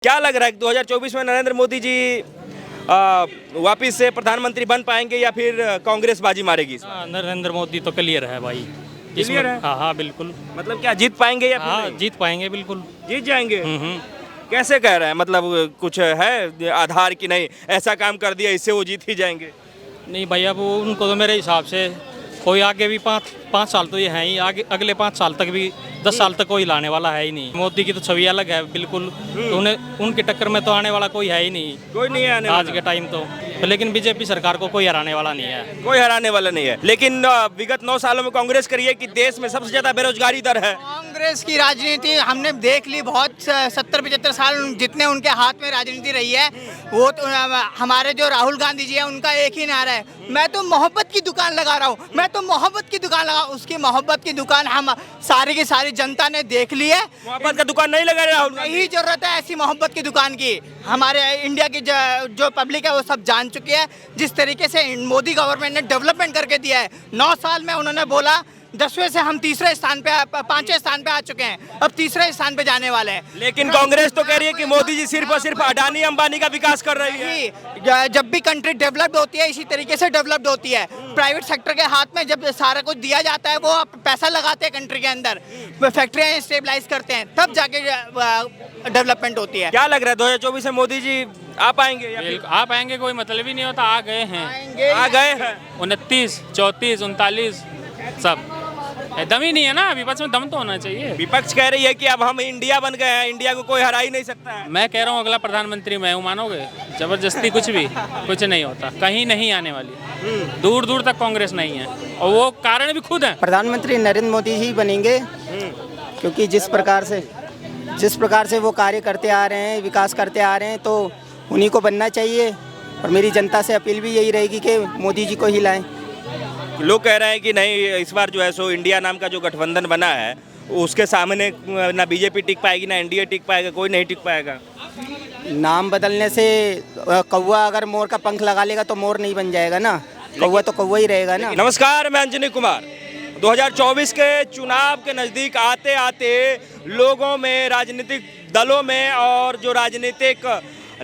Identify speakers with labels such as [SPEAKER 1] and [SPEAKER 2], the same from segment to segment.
[SPEAKER 1] क्या लग रहा है कि 2024 में नरेंद्र मोदी जी वापिस से प्रधानमंत्री बन पाएंगे या फिर कांग्रेस बाजी मारेगी इस बार?
[SPEAKER 2] नरेंद्र मोदी तो क्लियर है भाई।
[SPEAKER 1] क्लियर है?
[SPEAKER 2] हाँ हाँ बिल्कुल।
[SPEAKER 1] मतलब क्या जीत पाएंगे या फिर
[SPEAKER 2] हाँ
[SPEAKER 1] नहीं?
[SPEAKER 2] जीत पाएंगे बिल्कुल।
[SPEAKER 1] जीत जाएंगे।
[SPEAKER 2] हम्म।
[SPEAKER 1] कैसे कह रहे हैं? मतलब कुछ है आधार की नहीं ऐसा काम कर दिया इससे वो जीत ही जाएंगे?
[SPEAKER 2] नहीं भाई अब उनको तो मेरे हिसाब से कोई आगे भी पाँच साल तो ये है ही, आगे अगले 5 साल तक भी 10 साल तक कोई लाने वाला है ही नहीं। मोदी की तो छवि अलग है बिल्कुल, तो उन्हें उनकी टक्कर में तो आने वाला कोई है ही नहीं,
[SPEAKER 1] कोई नहीं है आने
[SPEAKER 2] आज
[SPEAKER 1] वाला।
[SPEAKER 2] के टाइम तो। लेकिन बीजेपी सरकार को कोई हराने वाला नहीं है।
[SPEAKER 1] कोई हराने वाला नहीं है। लेकिन विगत 9 सालों में कांग्रेस करी है कि देश में सबसे ज्यादा बेरोजगारी दर है।
[SPEAKER 3] कांग्रेस की राजनीति हमने देख ली, बहुत 70-75 साल जितने उनके हाथ में राजनीति रही है, वो तो हमारे जो राहुल गांधी जी है उनका एक ही नारा है, मैं तो मोहब्बत की दुकान लगा रहा हूँ, मैं तो मोहब्बत की दुकान लगा। उसकी मोहब्बत की दुकान हम सारी की सारी जनता ने देख ली है।
[SPEAKER 1] मोहब्बत का दुकान नहीं लगा राहुल गांधी।
[SPEAKER 3] यही जरूरत है ऐसी मोहब्बत की दुकान की। हमारे इंडिया की जो पब्लिक है वो सब जान चुकी है जिस तरीके से मोदी गवर्नमेंट ने डेवलपमेंट करके दिया है। 9 साल में उन्होंने बोला 10वें से हम तीसरे स्थान पे 5वें स्थान पे आ चुके हैं, अब तीसरे स्थान पे जाने वाले हैं।
[SPEAKER 1] लेकिन कांग्रेस तो कह रही है कि मोदी जी सिर्फ और सिर्फ अडानी अंबानी का विकास कर रही है।
[SPEAKER 3] जब भी कंट्री डेवलप्ड होती है इसी तरीके से डेवलप्ड होती है। प्राइवेट सेक्टर के हाथ में जब सारा कुछ दिया जाता है, वो पैसा लगाते हैं कंट्री के अंदर, फैक्ट्रियाँ स्टेबलाइज करते हैं, तब जाके डेवलपमेंट होती है।
[SPEAKER 1] क्या लग रहा है 2024 में मोदी जी आ पाएंगे या फिर
[SPEAKER 2] आ पाएंगे कोई मतलब ही नहीं होता, आ गए हैं।
[SPEAKER 1] आ गए हैं?
[SPEAKER 2] 29, 34, 39 सब दम ही नहीं है ना। विपक्ष में दम तो होना चाहिए।
[SPEAKER 1] विपक्ष कह रही है कि अब हम इंडिया बन गए हैं, इंडिया को कोई हरा ही नहीं सकता है।
[SPEAKER 2] मैं कह रहा हूँ अगला प्रधानमंत्री मैं हूँ, मानोगे? जबरदस्ती कुछ नहीं होता, कहीं नहीं आने वाली। दूर दूर तक कांग्रेस नहीं है और वो कारण भी खुद है।
[SPEAKER 4] प्रधानमंत्री नरेंद्र मोदी ही बनेंगे, क्योंकि जिस प्रकार से वो कार्य करते आ रहे हैं, विकास करते आ रहे हैं, तो उन्हीं को बनना चाहिए। और मेरी जनता से अपील भी यही रहेगी कि मोदी जी को ही लाएं।
[SPEAKER 1] लोग कह रहे हैं कि नहीं इस बार जो है सो इंडिया नाम का जो गठबंधन बना है उसके सामने ना बीजेपी टिक पाएगी ना एनडीए टिक पाएगा, कोई नहीं टिक पाएगा।
[SPEAKER 4] नाम बदलने से कौवा अगर मोर का पंख लगा लेगा तो मोर नहीं बन जाएगा ना, कौवा तो कौवा ही रहेगा ना।
[SPEAKER 1] नमस्कार, मैं अंजनी कुमार। 2024 के चुनाव के नज़दीक आते आते लोगों में, राजनीतिक दलों में और जो राजनीतिक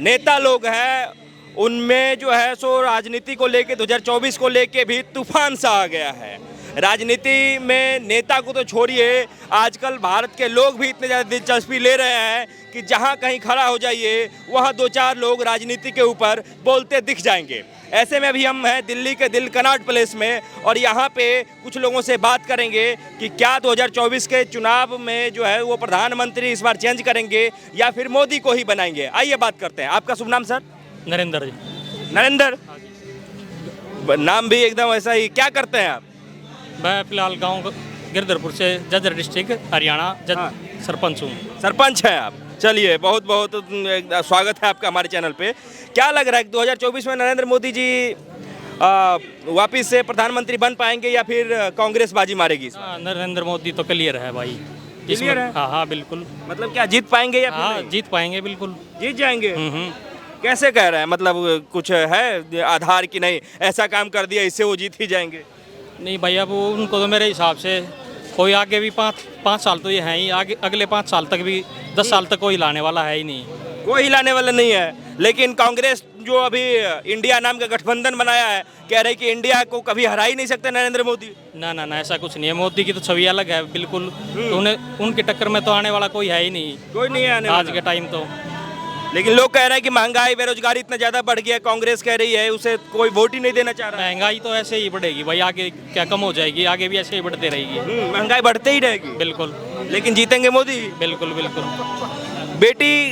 [SPEAKER 1] नेता लोग हैं उनमें जो है सो राजनीति को लेके 2024 को लेके भी तूफान सा आ गया है। राजनीति में नेता को तो छोड़िए, आजकल भारत के लोग भी इतने ज़्यादा दिलचस्पी ले रहे हैं कि जहां कहीं खड़ा हो जाइए वहां 2-4 लोग राजनीति के ऊपर बोलते दिख जाएंगे। ऐसे में अभी हम हैं दिल्ली के दिल कनॉट प्लेस में और यहाँ पे कुछ लोगों से बात करेंगे कि क्या 2024 के चुनाव में जो है वो प्रधानमंत्री इस बार चेंज करेंगे या फिर मोदी को ही बनाएंगे। आइए बात करते हैं। आपका शुभ नाम सर?
[SPEAKER 2] नरेंद्र जी।
[SPEAKER 1] नरेंद्र, नाम भी एकदम ऐसा ही। क्या करते हैं आप?
[SPEAKER 2] मैं फिलहाल गांव गिरधरपुर से जजर डिस्ट्रिक्ट हरियाणा सरपंच हूँ।
[SPEAKER 1] सरपंच हैं आप? चलिए, बहुत बहुत स्वागत है आपका हमारे चैनल पे। क्या लग रहा है कि 2024 में नरेंद्र मोदी जी वापिस से प्रधानमंत्री बन पाएंगे या फिर कांग्रेस बाजी मारेगी इस बार?
[SPEAKER 2] नरेंद्र मोदी तो क्लियर है भाई।
[SPEAKER 1] क्लियर है?
[SPEAKER 2] हाँ हाँ बिल्कुल।
[SPEAKER 1] मतलब क्या जीत पाएंगे या फिर
[SPEAKER 2] हाँ
[SPEAKER 1] नहीं?
[SPEAKER 2] जीत पाएंगे बिल्कुल।
[SPEAKER 1] जीत जाएंगे।
[SPEAKER 2] हम्म।
[SPEAKER 1] कैसे कह रहे हैं? मतलब कुछ है आधार की नहीं ऐसा काम कर दिया इससे वो जीत ही जाएंगे?
[SPEAKER 2] नहीं भाई अब उनको तो मेरे हिसाब से कोई आगे भी 5 साल तो ये है ही, आगे अगले 5 साल तक भी 10 साल तक कोई लाने वाला है ही नहीं।
[SPEAKER 1] कोई हिलाने वाला नहीं है। लेकिन कांग्रेस जो अभी इंडिया नाम का गठबंधन बनाया है, कह रहे कि इंडिया को कभी हरा ही नहीं सकते नरेंद्र मोदी।
[SPEAKER 2] ना ना ना, ऐसा कुछ नहीं है। मोदी की तो छवि अलग है बिल्कुल, तो उन्हें उनकी टक्कर में तो आने वाला कोई है ही नहीं,
[SPEAKER 1] कोई नहीं है आने
[SPEAKER 2] आज
[SPEAKER 1] वाला।
[SPEAKER 2] के टाइम तो।
[SPEAKER 1] लेकिन लोग कह रहे हैं कि महंगाई बेरोजगारी इतना ज्यादा बढ़ गया, कांग्रेस कह रही है उसे कोई वोट ही नहीं देना चाह रहा है।
[SPEAKER 2] महंगाई तो ऐसे ही बढ़ेगी भाई, आगे क्या कम हो जाएगी? आगे भी ऐसे ही बढ़ते रहेगी।
[SPEAKER 1] महंगाई बढ़ते ही रहेगी।
[SPEAKER 2] बिल्कुल
[SPEAKER 1] लेकिन जीतेंगे मोदी।
[SPEAKER 2] बिल्कुल बिल्कुल।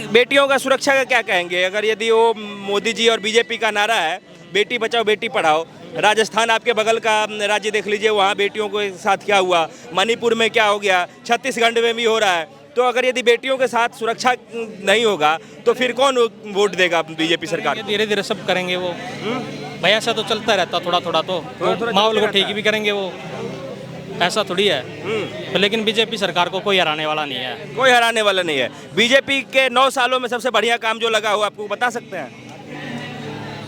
[SPEAKER 1] बेटियों का सुरक्षा का क्या कहेंगे? अगर यदि वो मोदी जी और बीजेपी का नारा है बेटी बचाओ बेटी पढ़ाओ, राजस्थान आपके बगल का राज्य देख लीजिए, वहाँ बेटियों के साथ क्या हुआ, मणिपुर में क्या हो गया, छत्तीसगढ़ में भी हो रहा है। तो अगर यदि बेटियों के साथ सुरक्षा नहीं होगा तो फिर कौन वोट देगा बीजेपी सरकार?
[SPEAKER 2] धीरे धीरे सब करेंगे वो भाई, ऐसा तो चलता रहता थोड़ा थोड़ा तो माहौल को ठीक भी करेंगे वो, ऐसा थोड़ी है। तो लेकिन बीजेपी सरकार को कोई हराने वाला नहीं है।
[SPEAKER 1] कोई हराने वाला नहीं है। बीजेपी के 9 सालों में सबसे बढ़िया काम जो लगा हो आपको बता सकते हैं?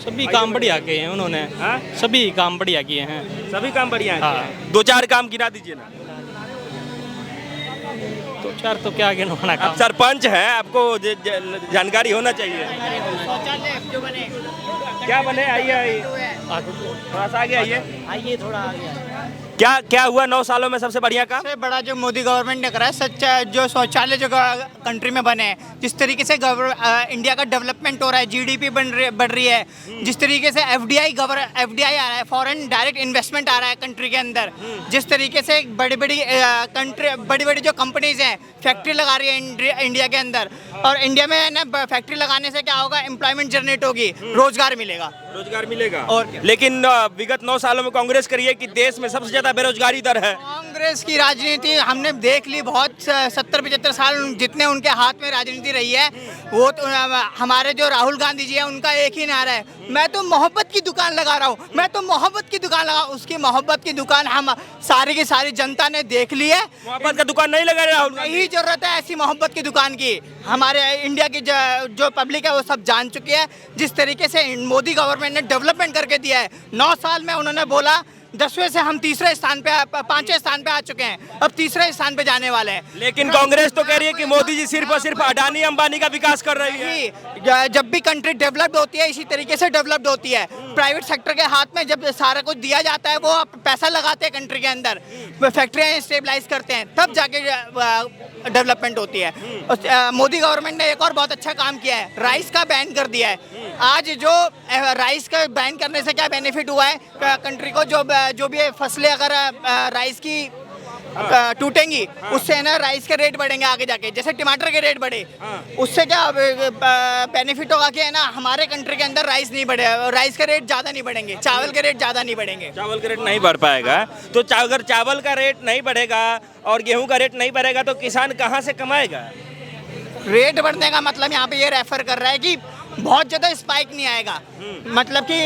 [SPEAKER 2] सभी काम बढ़िया किए हैं उन्होंने।
[SPEAKER 1] हाँ?
[SPEAKER 2] सभी काम बढ़िया किए हैं।
[SPEAKER 1] सभी काम बढ़िया हैं।
[SPEAKER 2] हाँ।
[SPEAKER 1] 2-4 काम गिना दीजिए ना।
[SPEAKER 2] दो चार तो क्या गिनवाना
[SPEAKER 1] आप
[SPEAKER 2] काम।
[SPEAKER 1] सरपंच हैं, आपको जानकारी होना चाहिए। क्या बने? आइए आइए, थोड़ा सा आगे आइए।
[SPEAKER 2] थोड़ा आगे
[SPEAKER 1] क्या क्या हुआ 9 सालों में सबसे बढ़िया काम?
[SPEAKER 3] सबसे बड़ा जो मोदी गवर्नमेंट ने करा है, सच्चा जो शौचालय जो कंट्री में बने हैं, जिस तरीके से इंडिया का डेवलपमेंट हो रहा है, जीडीपी बढ़ रही है, जिस तरीके से एफडीआई आ रहा है, फॉरेन डायरेक्ट इन्वेस्टमेंट आ रहा है कंट्री के अंदर, जिस तरीके से बड़ी बड़ी जो कंपनीज हैं फैक्ट्री लगा रही है इंडिया के अंदर, और इंडिया में ना फैक्ट्री लगाने से क्या होगा, एम्प्लॉयमेंट जनरेट होगी, रोजगार मिलेगा।
[SPEAKER 1] रोजगार मिलेगा।
[SPEAKER 3] और क्या?
[SPEAKER 1] लेकिन विगत 9 सालों में कांग्रेस करी है कि देश में सबसे ज्यादा बेरोजगारी दर है।
[SPEAKER 3] कांग्रेस की राजनीति हमने देख ली, बहुत 70-75 साल जितने उनके हाथ में राजनीति रही है, वो तो हमारे जो राहुल गांधी जी है उनका एक ही नारा है, मैं तो मोहब्बत की दुकान लगा रहा हूँ, मैं तो मोहब्बत की दुकान लगा। उसकी मोहब्बत की दुकान हम सारी की सारी जनता ने देख ली है।
[SPEAKER 1] मोहब्बत का दुकान नहीं लगा रहे राहुल गांधी।
[SPEAKER 3] यही जरूरत है ऐसी मोहब्बत की दुकान की। हमारे इंडिया की जो पब्लिक है वो सब जान चुकी है, जिस तरीके से मोदी गवर्नमेंट ने डेवलपमेंट करके दिया है। 9 साल में उन्होंने बोला 10वें से हम 5वें स्थान पे आ चुके हैं, अब 3रे स्थान पे जाने वाले हैं।
[SPEAKER 1] लेकिन कांग्रेस तो कह रही है कि मोदी जी सिर्फ और सिर्फ अडानी अंबानी का विकास कर रही है।
[SPEAKER 3] जब भी कंट्री डेवलप्ड होती है इसी तरीके से डेवलप्ड होती है। प्राइवेट सेक्टर के हाथ में जब सारा कुछ दिया जाता है, वो पैसा लगाते हैं कंट्री के अंदर, फैक्ट्रियाँ स्टेबलाइज करते हैं, तब जाके डेवलपमेंट होती है। मोदी गवर्नमेंट ने एक और बहुत अच्छा काम किया है, राइस का बैन कर दिया है। आज जो राइस का बैन करने से क्या बेनिफिट हुआ है कंट्री को, जो भी फसलें अगर राइस की टूटेंगी, उससे है ना राइस के रेट बढ़ेंगे आगे जाके, जैसे टमाटर के रेट बढ़े, उससे क्या बेनिफिट होगा कि है ना हमारे कंट्री के अंदर राइस नहीं बढ़े, राइस के रेट ज़्यादा नहीं बढ़ेंगे, चावल के रेट ज़्यादा नहीं बढ़ेंगे।
[SPEAKER 1] चावल का रेट नहीं बढ़ पाएगा तो अगर चावल का रेट नहीं बढ़ेगा और गेहूं का रेट नहीं बढ़ेगा तो किसान कहाँ से कमाएगा?
[SPEAKER 3] रेट बढ़ने का मतलब यहाँ पे ये रेफर कर रहा है कि बहुत ज़्यादा स्पाइक नहीं आएगा। मतलब कि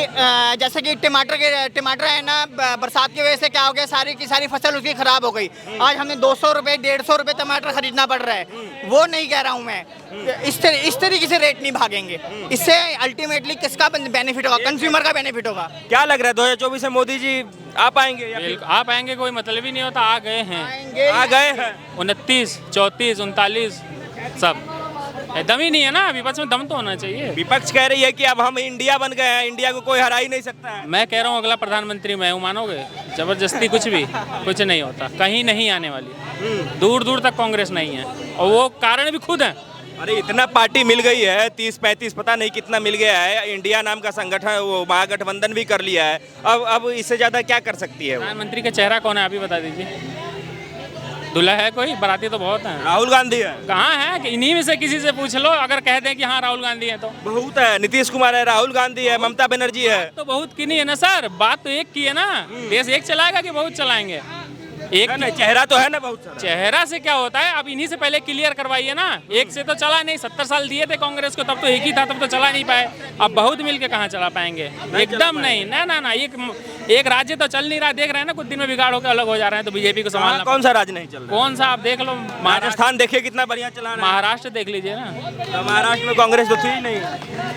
[SPEAKER 3] जैसे कि टमाटर है ना, बरसात की वजह से क्या हो गया, सारी की सारी फसल उसकी ख़राब हो गई। आज हमें 200 रुपये 150 रुपये टमाटर खरीदना पड़ रहा है। वो नहीं कह रहा हूँ मैं, इस तरीके से रेट नहीं भागेंगे। इससे अल्टीमेटली किसका बेनिफिट होगा? कंज्यूमर का बेनिफिट होगा।
[SPEAKER 1] क्या लग रहा है 2024 में मोदी जी आ पाएंगे या फिर
[SPEAKER 2] आ पाएंगे कोई मतलब ही नहीं होता। आ गए हैं,
[SPEAKER 1] आ गए हैं?
[SPEAKER 2] 29, 34, 39 सब दम ही नहीं है ना। विपक्ष में दम तो होना चाहिए।
[SPEAKER 1] विपक्ष कह रही है कि अब हम इंडिया बन गए हैं, इंडिया को कोई हरा ही नहीं सकता है।
[SPEAKER 2] मैं कह रहा हूँ अगला प्रधानमंत्री मैं हूँ, मानोगे? जबरदस्ती कुछ नहीं होता, कहीं नहीं आने वाली। दूर दूर तक कांग्रेस नहीं है, और वो कारण भी खुद है।
[SPEAKER 1] अरे इतना पार्टी मिल गई है, 30-35 पता नहीं कितना मिल गया है। इंडिया नाम का संगठन, वो महागठबंधन भी कर लिया है। अब इससे ज्यादा क्या कर सकती है?
[SPEAKER 2] प्रधानमंत्री का चेहरा कौन है अभी बता दीजिए। दूल्हा है कोई? बाराती तो बहुत हैं।
[SPEAKER 1] राहुल गांधी है।
[SPEAKER 2] कहाँ है? कि इन्हीं में से किसी से पूछ लो, अगर कह दें कि हाँ राहुल गांधी है तो।
[SPEAKER 1] बहुत है, नीतीश कुमार है, राहुल गांधी है, ममता बनर्जी है।
[SPEAKER 2] तो बहुत की नहीं है ना सर, बात तो एक की है ना। देश एक चलाएगा कि बहुत चलाएंगे? एक
[SPEAKER 1] नहीं, चेहरा तो है ना बहुत सारा।
[SPEAKER 2] चेहरा से क्या होता है? अब इन्हीं से पहले क्लियर करवाइए ना। एक से तो चला नहीं, 70 साल दिए थे कांग्रेस को, तब तो एक ही था, तब तो चला नहीं पाए। अब बहुत मिलके कहाँ चला पाएंगे? एकदम नहीं, ना। एक राज्य तो चल नहीं रहा, देख रहे हैं ना, कुछ दिन में बिगाड़ होकर अलग हो जा रहे हैं, तो बीजेपी को संभालना।
[SPEAKER 1] कौन सा राज्य नहीं चल रहा?
[SPEAKER 2] कौन सा? आप देख लो,
[SPEAKER 1] राजस्थान देखिए कितना बढ़िया चला रहा है।
[SPEAKER 2] महाराष्ट्र देख लीजिए ना।
[SPEAKER 1] तो महाराष्ट्र में कांग्रेस तो थी ही नहीं।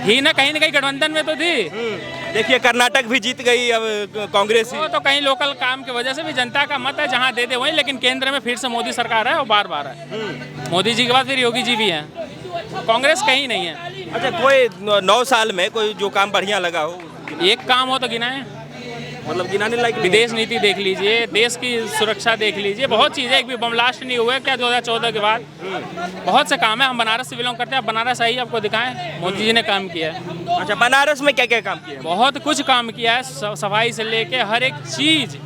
[SPEAKER 2] ही ना, कहीं ना कहीं गठबंधन में तो थी।
[SPEAKER 1] देखिए कर्नाटक भी जीत गई अब कांग्रेस ही।
[SPEAKER 2] वो तो कहीं लोकल काम की वजह से भी जनता का मत है, जहाँ दे दे वहीं। लेकिन केंद्र में फिर से मोदी सरकार है, और बार है। मोदी जी के बाद फिर योगी जी भी हैं। कांग्रेस कहीं नहीं है।
[SPEAKER 1] अच्छा, कोई 9 साल में कोई जो काम बढ़िया लगा हो?
[SPEAKER 2] एक काम हो तो गिनाए,
[SPEAKER 1] मतलब गिनाने लायक?
[SPEAKER 2] विदेश नीति देख लीजिए, देश की सुरक्षा देख लीजिए, बहुत चीज़ें। एक भी बम ब्लास्ट नहीं हुआ क्या 2014 के बाद? बहुत से काम है। हम बनारस से बिलोंग करते हैं, बनारस आई आपको दिखाएं, मोदी जी ने काम किया है।
[SPEAKER 1] अच्छा, बनारस में क्या क्या काम किया?
[SPEAKER 2] बहुत कुछ काम किया है, सफाई से लेके हर एक चीज़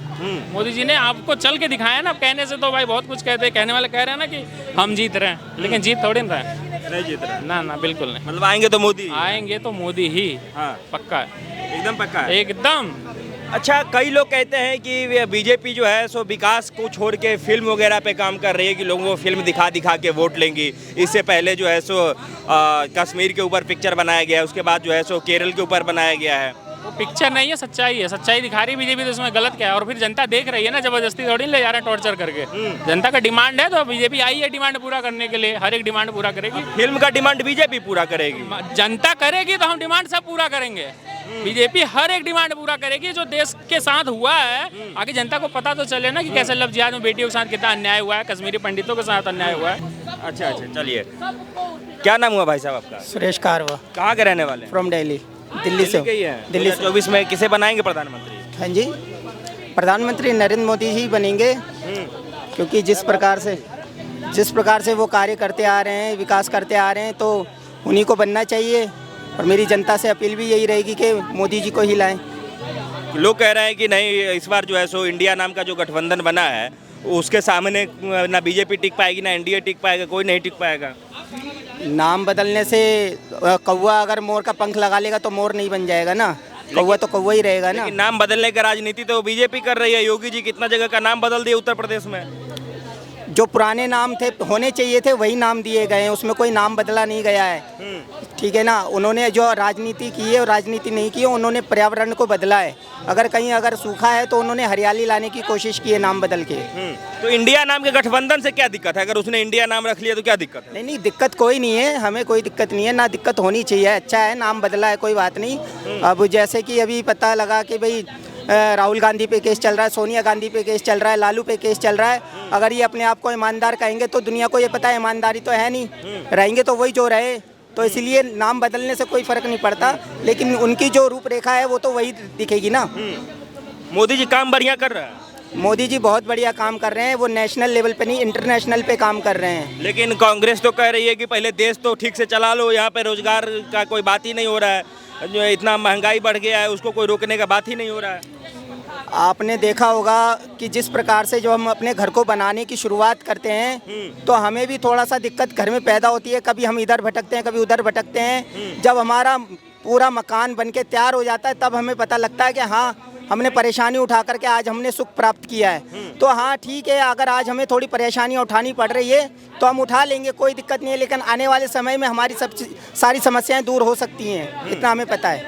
[SPEAKER 2] मोदी जी ने आपको चल के दिखाया ना। कहने से तो भाई बहुत कुछ कहते हैं, कहने वाले कह रहे हैं ना कि हम जीत रहे हैं, लेकिन जीत थोड़ी ना रहे।
[SPEAKER 1] नहीं जीत रहा?
[SPEAKER 2] ना, बिल्कुल नहीं।
[SPEAKER 1] मतलब आएंगे तो मोदी?
[SPEAKER 2] आएंगे तो मोदी ही।
[SPEAKER 1] हाँ,
[SPEAKER 2] पक्का है,
[SPEAKER 1] एकदम पक्का है।
[SPEAKER 2] एकदम।
[SPEAKER 1] अच्छा, कई लोग कहते हैं कि बीजेपी जो है सो विकास को छोड़ के फिल्म वगैरह पे काम कर रही है, कि लोगों को फिल्म दिखा के वोट लेंगी। इससे पहले जो है सो कश्मीर के ऊपर पिक्चर बनाया गया है, उसके बाद जो है सो केरल के ऊपर बनाया गया है।
[SPEAKER 2] वो पिक्चर नहीं है, सच्चाई है। सच्चाई दिखा रही है बीजेपी, तो उसमें गलत क्या है? और फिर जनता देख रही है ना, जबरदस्ती थोड़ी ले जा रहे हैं टॉर्चर करके। जनता का डिमांड है तो बीजेपी आई है डिमांड पूरा करने के लिए, हर एक डिमांड पूरा करेगी।
[SPEAKER 1] फिल्म का डिमांड बीजेपी पूरा करेगी?
[SPEAKER 2] जनता करेगी तो हम डिमांड सब पूरा करेंगे।
[SPEAKER 5] बीजेपी हर एक डिमांड पूरा करेगी जो देश के साथ हुआ है। आगे जनता को पता तो चले ना कि कैसे लफ्ज़ जिहाद में बेटियों के साथ कितना अन्याय हुआ है, कश्मीरी पंडितों के साथ अन्याय हुआ है।
[SPEAKER 1] अच्छा अच्छा, चलिए, क्या नाम हुआ भाई साहब आपका?
[SPEAKER 4] सुरेश कारवा
[SPEAKER 1] कहाँ के रहने वाले हैं?
[SPEAKER 4] फ्रॉम दिल्ली, दिल्ली से
[SPEAKER 1] के ही हैं।
[SPEAKER 4] दिल्ली से।
[SPEAKER 1] 2024 में किसे बनाएंगे प्रधानमंत्री?
[SPEAKER 4] हाँ जी, प्रधानमंत्री नरेंद्र मोदी जी बनेंगे, क्योंकि जिस प्रकार से वो कार्य करते आ रहे हैं, विकास करते आ रहे हैं, तो उन्हीं को बनना चाहिए। और मेरी जनता से अपील भी यही रहेगी कि मोदी जी को ही लाएं।
[SPEAKER 1] लोग कह रहे हैं कि नहीं, इस बार जो है सो इंडिया नाम का जो गठबंधन बना है उसके सामने ना बीजेपी टिक पाएगी ना एनडीए टिक पाएगा, कोई नहीं टिक पाएगा।
[SPEAKER 4] नाम बदलने से कौवा अगर मोर का पंख लगा लेगा तो मोर नहीं बन जाएगा ना, कौवा तो कौवा ही रहेगा ना।
[SPEAKER 1] लेकिन नाम बदलने का राजनीति तो बीजेपी कर रही है। योगी जी कितना जगह का नाम बदल दिए उत्तर प्रदेश में।
[SPEAKER 4] जो पुराने नाम थे, होने चाहिए थे, वही नाम दिए गए हैं, उसमें कोई नाम बदला नहीं गया है। ठीक है ना, उन्होंने जो राजनीति की है और राजनीति नहीं की है, उन्होंने पर्यावरण को बदला है। अगर सूखा है तो उन्होंने हरियाली लाने की कोशिश की है नाम बदल के।
[SPEAKER 1] तो इंडिया नाम के गठबंधन से क्या दिक्कत है? अगर उसने इंडिया नाम रख लिया तो क्या दिक्कत है?
[SPEAKER 4] नहीं, दिक्कत कोई नहीं है, हमें कोई दिक्कत नहीं है, ना दिक्कत होनी चाहिए। अच्छा है, नाम बदला है, कोई बात नहीं। अब जैसे कि अभी पता लगा कि भाई राहुल गांधी पे केस चल रहा है, सोनिया गांधी पे केस चल रहा है, लालू पे केस चल रहा है। अगर ये अपने आप को ईमानदार कहेंगे तो दुनिया को ये पता है ईमानदारी तो है नहीं, रहेंगे तो वही जो रहे। तो इसलिए नाम बदलने से कोई फर्क नहीं पड़ता, लेकिन उनकी जो रूपरेखा है वो तो वही दिखेगी ना।
[SPEAKER 1] मोदी जी काम बढ़िया कर रहा है।
[SPEAKER 4] मोदी जी बहुत बढ़िया काम कर रहे हैं, वो नेशनल लेवल पे नहीं इंटरनेशनल पे काम कर रहे हैं।
[SPEAKER 1] लेकिन कांग्रेस तो कह रही है कि पहले देश तो ठीक से चला लो, यहाँ पे रोजगार का कोई बात ही नहीं हो रहा है, जो इतना महंगाई बढ़ गया है उसको कोई रोकने का बात ही नहीं हो रहा है।
[SPEAKER 4] आपने देखा होगा कि जिस प्रकार से जो हम अपने घर को बनाने की शुरुआत करते हैं तो हमें भी थोड़ा सा दिक्कत घर में पैदा होती है। कभी हम इधर भटकते हैं, कभी उधर भटकते हैं। जब हमारा पूरा मकान बन के तैयार हो जाता है तब हमें पता लगता है कि हाँ, हमने परेशानी उठा करके आज हमने सुख प्राप्त किया है। तो हाँ ठीक है, अगर आज हमें थोड़ी परेशानियाँ उठानी पड़ रही है तो हम उठा लेंगे, कोई दिक्कत नहीं है। लेकिन आने वाले समय में हमारी सब सारी समस्याएं दूर हो सकती हैं, इतना हमें पता है।